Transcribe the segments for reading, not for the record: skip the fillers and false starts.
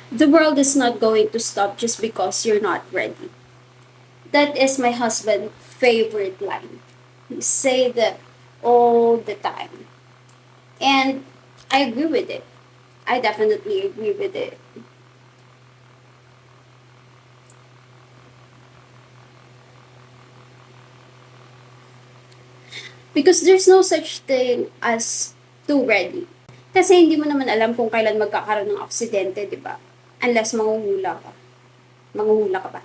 The world is not going to stop just because you're not ready. That is my husband's favorite line. He say that all the time. And I agree with it. I definitely agree with it. Because there's no such thing as too ready. Kasi hindi mo naman alam kung kailan magkakaroon ng aksidente, di ba? Unless manguhula ka. Manguhula ka ba?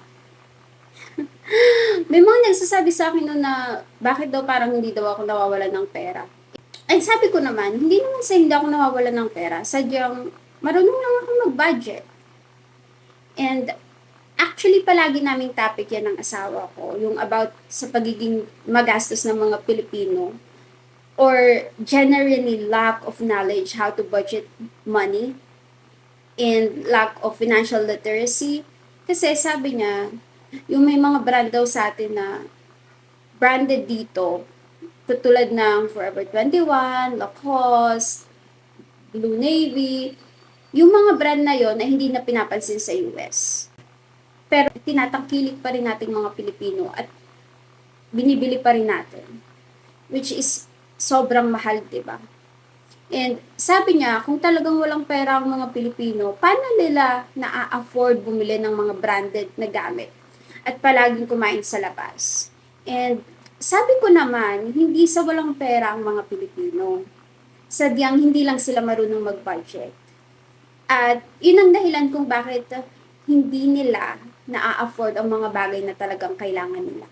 May mga nagsasabi sa akin no na bakit daw parang hindi daw ako nawawalan ng pera. Ay sabi ko naman, hindi naman sa hindi ako nawawalan ng pera. Sadyang marunong lang ako mag-budget. And actually palagi naming topic yan ng asawa ko. Yung about sa pagiging magastos ng mga Pilipino. Or generally lack of knowledge how to budget money. And lack of financial literacy. Kasi sabi niya, yung may mga brand daw sa atin na branded dito, tulad ng Forever 21, Lacoste, Blue Navy, yung mga brand na yon ay hindi na pinapansin sa US. Pero tinatangkilik pa rin nating mga Pilipino at binibili pa rin natin. Which is sobrang mahal, di ba? And sabi niya, kung talagang walang pera ang mga Pilipino, paano nila na-afford bumili ng mga branded na gamit? At palaging kumain sa labas. And sabi ko naman, hindi sa walang pera ang mga Pilipino. Sadyang hindi lang sila marunong mag-budget. At yun ang dahilan kung bakit hindi nila na-afford ang mga bagay na talagang kailangan nila.